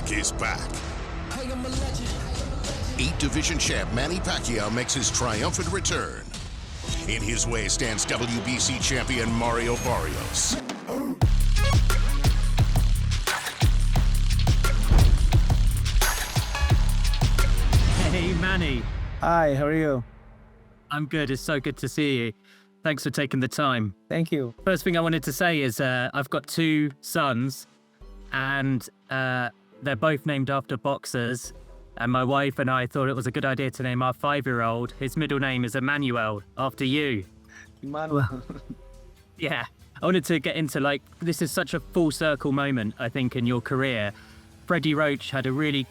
Rock is back. 8-division champ Manny Pacquiao makes his triumphant return. In his way stands WBC champion Mario Barrios. Hey Manny. Hi, how are you? I'm good. It's so good to see you. Thanks for taking the time. Thank you. First thing I wanted to say is I've got 2 sons, and they're both named after boxers. And my wife and I thought it was a good idea to name our 5-year-old. His middle name is Emmanuel, after you. Emmanuel. Yeah. I wanted to get into, this is such a full circle moment, I think, in your career. Freddie Roach had a really,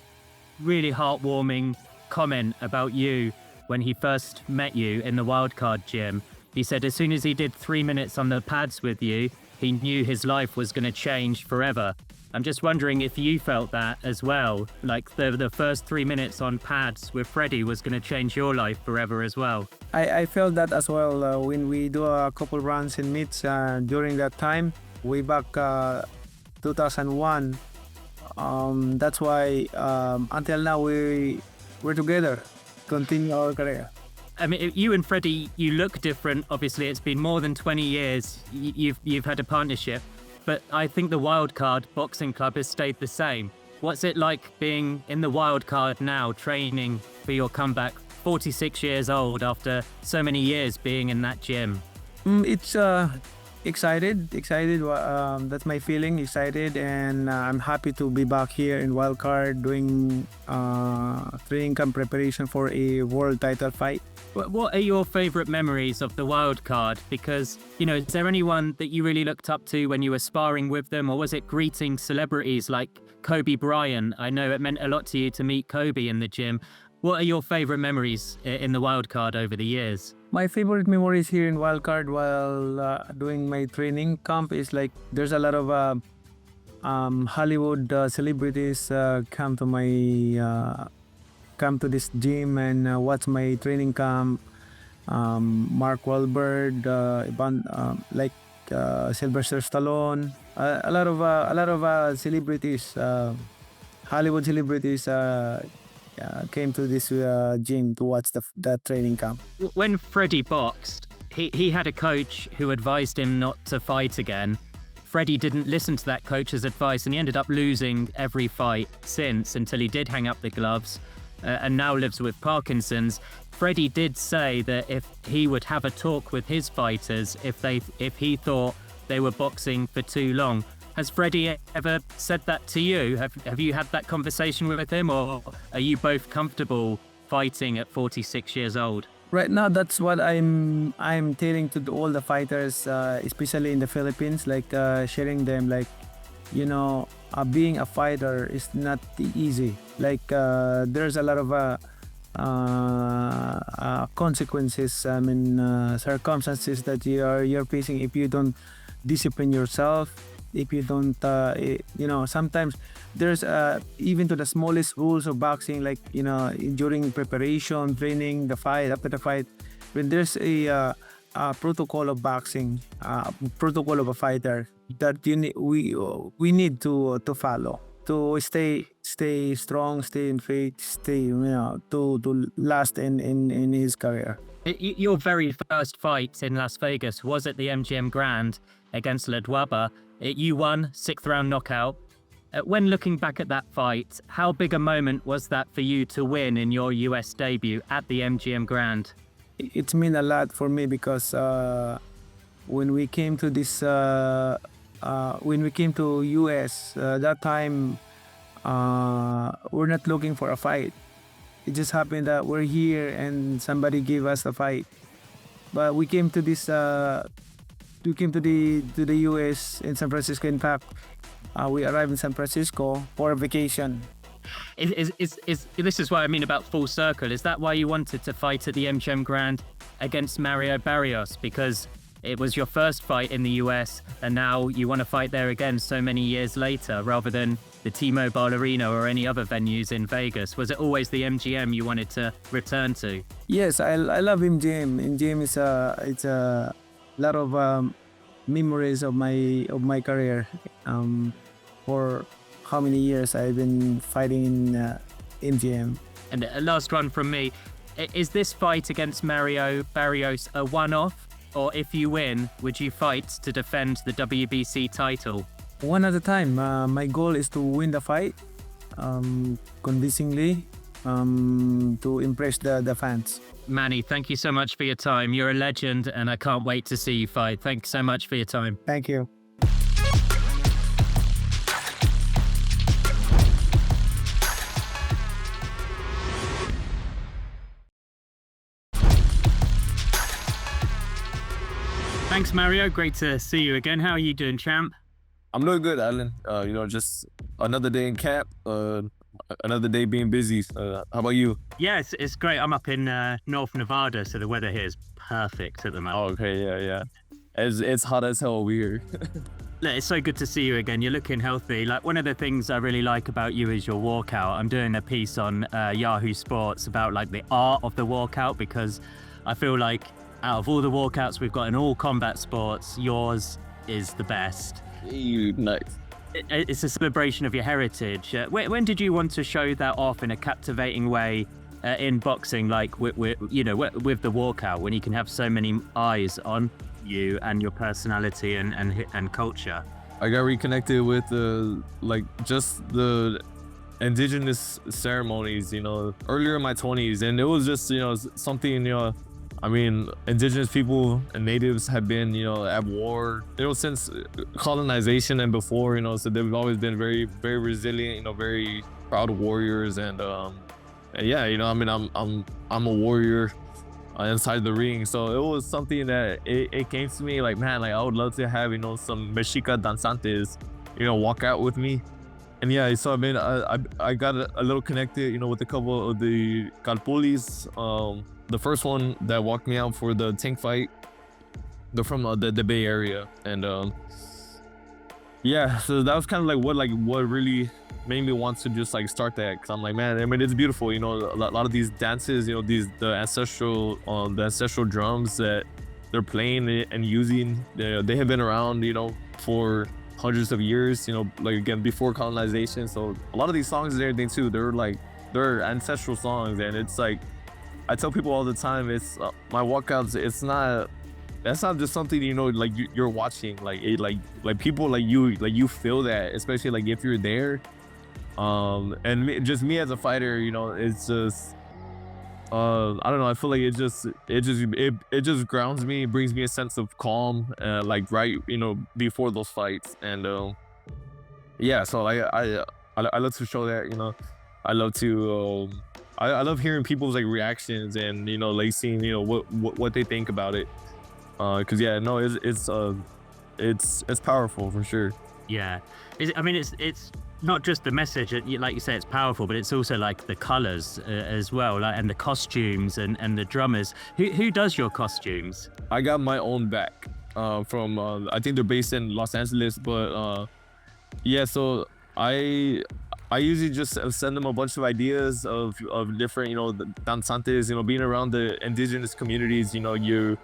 really heartwarming comment about you when he first met you in the wildcard gym. He said as soon as he did 3 minutes on the pads with you, he knew his life was going to change forever. I'm just wondering if you felt that as well, like the first 3 minutes on pads with Freddie was going to change your life forever as well. I felt that as well when we do a couple runs in meets during that time, way back 2001. That's why until now we're together, continue our career. I mean, you and Freddie, you look different. Obviously, it's been more than 20 years you've had a partnership, but I think the Wildcard Boxing Club has stayed the same. What's it like being in the Wildcard now, training for your comeback, 46 years old after so many years being in that gym? It's excited. That's my feeling, excited, and I'm happy to be back here in Wildcard doing training camp preparation for a world title fight. What are your favorite memories of the Wildcard? Because, is there anyone that you really looked up to when you were sparring with them, or was it greeting celebrities like Kobe Bryant? I know it meant a lot to you to meet Kobe in the gym. What are your favorite memories in the Wildcard over the years? My favorite memories here in Wildcard while doing my training camp is there's a lot of Hollywood celebrities come to this gym and watch my training camp. Mark Wahlberg, Sylvester Stallone, a lot of celebrities, Hollywood celebrities came to this gym to watch the training camp. When Freddie boxed, he had a coach who advised him not to fight again. Freddie didn't listen to that coach's advice, and he ended up losing every fight since until he did hang up the gloves. And now lives with Parkinson's. Freddie did say that if he would have a talk with his fighters if he thought they were boxing for too long. Has Freddie ever said that to you? Have you had that conversation with him, or are you both comfortable fighting at 46 years old? Right now, that's what I'm telling to all the fighters, especially in the Philippines, sharing them, being a fighter is not easy. There's a lot of consequences, circumstances that you're facing if you don't discipline yourself, if you don't, sometimes there's even to the smallest rules of boxing, during preparation, training, the fight, after the fight, when there's a protocol of boxing, protocol of a fighter that we need to follow to stay strong, stay in faith, stay to last in his career. Your very first fight in Las Vegas was at the MGM Grand against Ledwaba. You won 6th round knockout. When looking back at that fight, how big a moment was that for you to win in your US debut at the MGM Grand? It's mean a lot for me because when we came to this, when we came to US, that time we're not looking for a fight. It just happened that we're here and somebody gave us a fight. But we came to this, we came to the US in San Francisco. In fact, we arrived in San Francisco for a vacation. This is what I mean about full circle. Is that why you wanted to fight at the MGM Grand against Mario Barrios? Because it was your first fight in the US, and now you want to fight there again so many years later, rather than the T-Mobile Arena or any other venues in Vegas? Was it always the MGM you wanted to return to? Yes, I love MGM. MGM is it's a lot of memories of my career. For how many years I've been fighting in GM. And a last one from me. Is this fight against Mario Barrios a one-off? Or if you win, would you fight to defend the WBC title? One at a time. My goal is to win the fight convincingly to impress the fans. Manny, thank you so much for your time. You're a legend, and I can't wait to see you fight. Thanks so much for your time. Thank you. Thanks, Mario. Great to see you again. How are you doing, champ? I'm doing good, Alan. Just another day in camp, another day being busy. How about you? Yeah, it's great. I'm up in North Nevada, so the weather here is perfect at the moment. Oh, okay, yeah. It's hot as hell over here. Look, it's so good to see you again. You're looking healthy. Like, one of the things I really like about you is your walkout. I'm doing a piece on Yahoo Sports about like the art of the walkout, because I feel like out of all the walkouts we've got in all combat sports, yours is the best. Nice. It's a celebration of your heritage. When did you want to show that off in a captivating way in boxing, like with the walkout, when you can have so many eyes on you and your personality and culture? I got reconnected with just the indigenous ceremonies, earlier in my 20s, and it was just something. Indigenous people and natives have been, at war, since colonization and before, so they've always been very, very resilient, very proud warriors. And I'm a warrior inside the ring. So it was something that it came to me like, man, like I would love to have, some Mexica danzantes, walk out with me. And yeah, so I got a little connected, with a couple of the Calpulis. The first one that walked me out for the tank fight, they're from the Bay Area, and so that was kind of what really made me want to just start that, because I'm like, man, it's beautiful, a lot of these dances, the ancestral drums that they're playing and using, they have been around, for hundreds of years, again, before colonization. So a lot of these songs and everything too, they're ancestral songs, and it's like, I tell people all the time, it's my walkouts. That's not just something you're watching. Like people like you feel that, especially if you're there. Just me as a fighter, it's just I don't know. I feel like it just grounds me, brings me a sense of calm, right before those fights, and So I love to show that. I love to. I love hearing people's reactions and seeing what they think about it, because it's powerful for sure. Yeah, it's not just the message, like you say, it's powerful, but it's also like the colors as well, and the costumes and the drummers. Who does your costumes? I got my own back from I think they're based in Los Angeles, but so I usually just send them a bunch of ideas of different, danzantes, being around the indigenous communities, you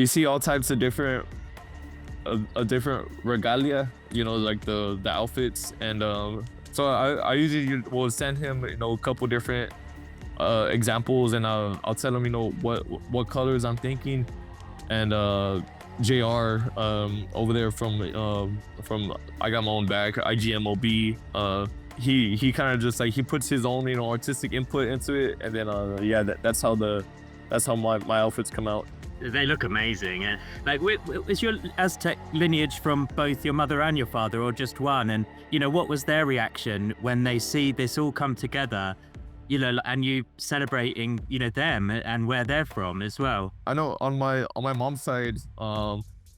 see all types of different regalia, like the outfits. And so I usually will send him, a couple different examples, and I'll tell him, what colors I'm thinking. And JR over there from I Got My Own Back, IGMOB, he kind of just he puts his own artistic input into it, and then that's how my outfits come out. They look amazing. And is your Aztec lineage from both your mother and your father, or just one? And what was their reaction when they see this all come together, and you celebrating them and where they're from as well? I know on my mom's side,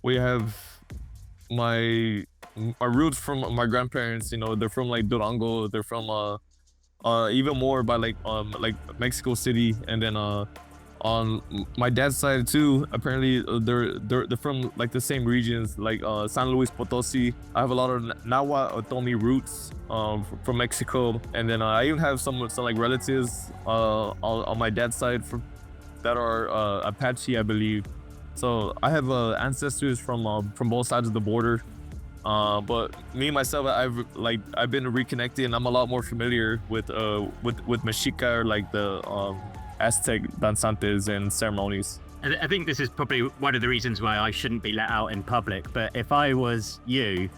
we have my roots from my grandparents. They're from Durango. They're from even more by Mexico City. And then on my dad's side too, apparently they're from the same regions, San Luis Potosi. I have a lot of Nahuatl roots from Mexico. And then I even have some relatives on my dad's side that are Apache, I believe. So I have ancestors from both sides of the border. But me myself, I've been reconnecting, and I'm a lot more familiar with Mexica, or like the Aztec danzantes and ceremonies. I think this is probably one of the reasons why I shouldn't be let out in public, but if I was you,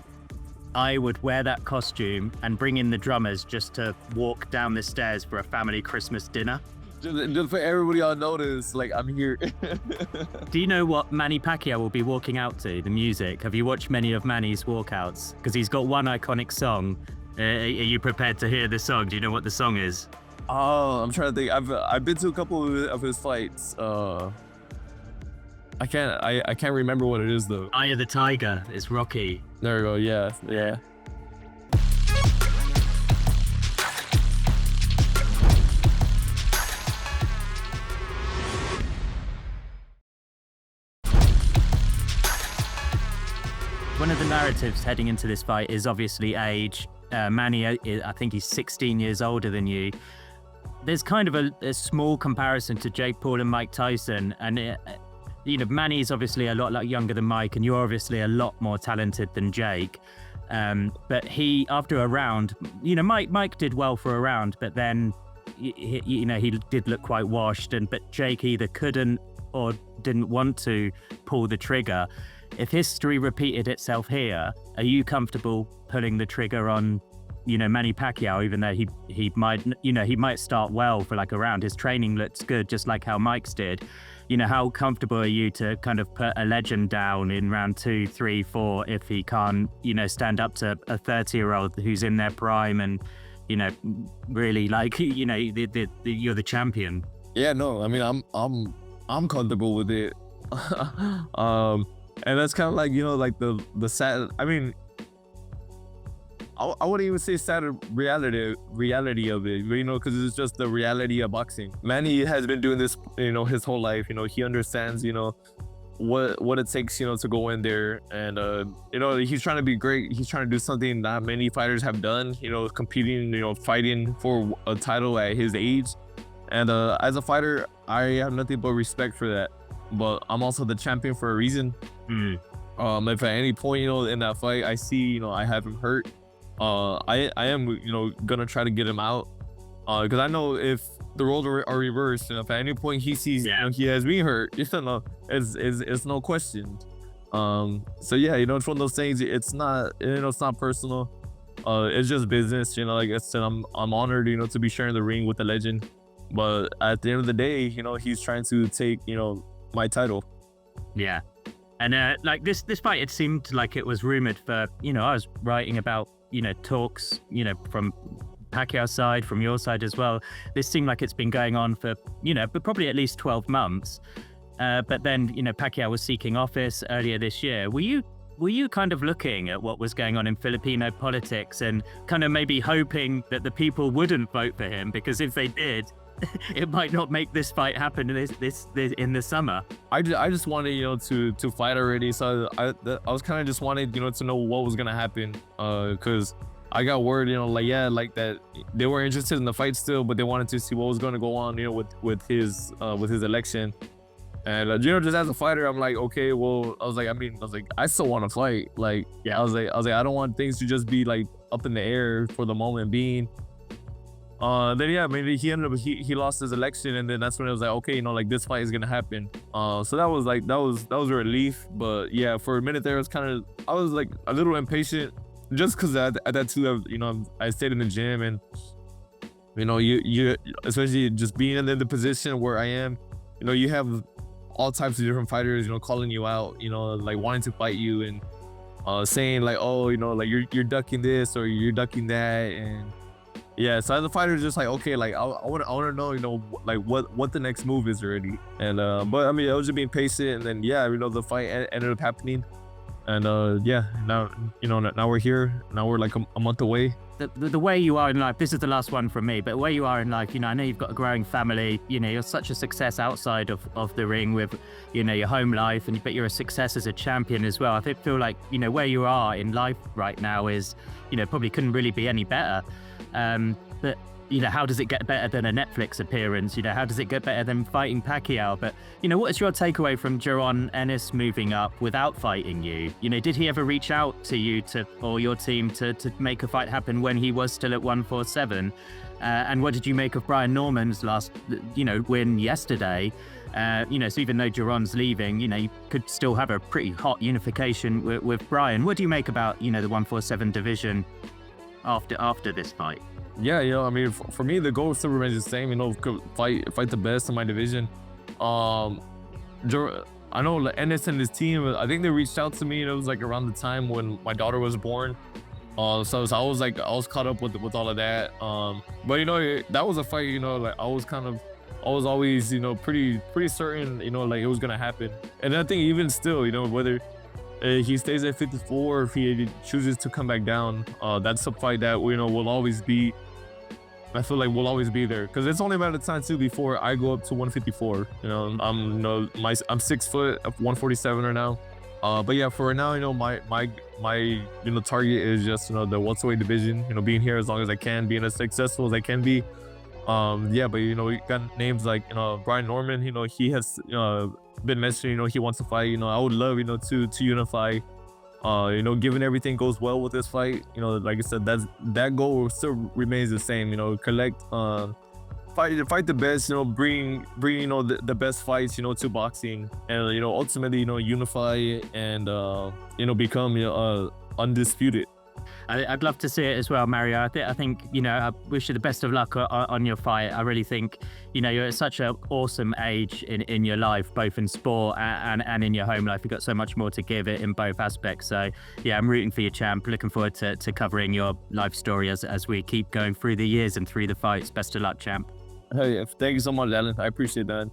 I would wear that costume and bring in the drummers just to walk down the stairs for a family Christmas dinner. Just for everybody to notice, like, I'm here. Do you know what Manny Pacquiao will be walking out to, the music? Have you watched many of Manny's walkouts? Because he's got one iconic song. Are you prepared to hear the song? Do you know what the song is? Oh, I'm trying to think. I've been to a couple of his fights. I can't remember what it is though. Eye of the Tiger. It's Rocky. There we go. Yeah. One of the narratives heading into this fight is obviously age. Manny, I think he's 16 years older than you. There's kind of a small comparison to Jake Paul and Mike Tyson, and Manny's obviously a lot younger than Mike, and you're obviously a lot more talented than Jake. But he, after a round, Mike did well for a round, but then he did look quite washed. But Jake either couldn't or didn't want to pull the trigger. If history repeated itself here, are you comfortable pulling the trigger on, Manny Pacquiao, even though he might start well for like a round? His training looks good, just like how Mike's did. How comfortable are you to kind of put a legend down in round 2, 3, 4 if he can't, stand up to a 30-year-old who's in their prime and, really like, you're the champion? Yeah, no, I mean, I'm comfortable with it. And that's kind of like, like the sad, I mean, I wouldn't even say sad reality of it, because it's just the reality of boxing. Manny has been doing this, his whole life. He understands, what it takes, to go in there, and he's trying to be great. He's trying to do something not many fighters have done. Competing, fighting for a title at his age, and as a fighter, I have nothing but respect for that. But I'm also the champion for a reason. If at any point, in that fight, I see, I have him hurt, I am, gonna try to get him out, because I know if the roles are reversed, if at any point he sees, he has me hurt, it's no question. So yeah, it's one of those things. It's not, it's not personal. It's just business. Like I said, I'm honored, to be sharing the ring with the legend. But at the end of the day, he's trying to take, my title. Yeah. And like this fight, it seemed like it was rumored for, I was writing about, talks, from Pacquiao's side, from your side as well. This seemed like it's been going on for, but probably at least 12 months. But then, Pacquiao was seeking office earlier this year. Were you kind of looking at what was going on in Filipino politics and kind of maybe hoping that the people wouldn't vote for him? Because if they did, it might not make this fight happen this in the summer. I just wanted, to fight already. So I was kind of just wanted, to know what was gonna happen. Cause I got word, like that they were interested in the fight still, but they wanted to see what was gonna go on, with his election. And just as a fighter, I'm like, okay, well, I was like, I still want to fight. Like, yeah, I was like, I don't want things to just be like up in the air for the moment being. Then yeah, maybe he ended up he lost his election, and then that's when it was like, okay, like this fight is gonna happen. So that was a relief. But yeah, for a minute there, it was kind of, I was like a little impatient, just because at that too, I stayed in the gym, and you especially just being in the position where I am, you have all types of different fighters, calling you out, like wanting to fight you, and saying like, oh, like you're ducking this or you're ducking that. And yeah, so as a fighter, just like, okay, like I want to know, like what the next move is already. And but I mean, I was just being patient, and then yeah, the fight ended up happening, and yeah, now now we're here. Now we're like a month away. The way you are in life, this is the last one from me, but where you are in life, I know you've got a growing family, you're such a success outside of the ring with, your home life, but you're a success as a champion as well. I feel like, where you are in life right now is, probably couldn't really be any better. But you know, how does it get better than a Netflix appearance? You know, how does it get better than fighting Pacquiao? But, you know, what is your takeaway from Jaron Ennis moving up without fighting you? You know, did he ever reach out to you or your team to make a fight happen when he was still at 147? And what did you make of Brian Norman's last, you know, win yesterday? You know, so even though Jaron's leaving, you know, you could still have a pretty hot unification with Brian. What do you make about, you know, the 147 division after this fight? Yeah, you know, I mean, for me, the goal still remains the same. You know, fight the best in my division. I know Ennis and his team, I think they reached out to me. It was like around the time when my daughter was born. So I was caught up with all of that. But you know, that was a fight. You know, like I was always, you know, pretty certain, you know, like it was gonna happen. And I think even still, you know, whether he stays at 54 or if he chooses to come back down, that's a fight that, you know, will always be. I feel like we'll always be there because it's only a matter of time too before I go up to 154. You know, I'm 6 foot, 147 right now. But yeah, for right now, you know, my you know, target is just, you know, the welterweight division. You know, being here as long as I can, being as successful as I can be. Yeah, but you know, we got names like, you know, Brian Norman. You know, he has been mentioning, you know, he wants to fight. You know, I would love, you know, to unify. You know, given everything goes well with this fight, you know, like I said, that goal still remains the same. You know, collect, fight the best. You know, bring you know the best fights, you know, to boxing, and you know, ultimately, you know, unify and you know, become, you know, undisputed. I'd love to see it as well, Mario. I think, you know, I wish you the best of luck on your fight. I really think, you know, you're at such an awesome age in your life, both in sport and in your home life. You've got so much more to give it in both aspects. So, yeah, I'm rooting for you, champ. Looking forward to covering your life story as we keep going through the years and through the fights. Best of luck, champ. Hey, thank you so much, Alan. I appreciate that.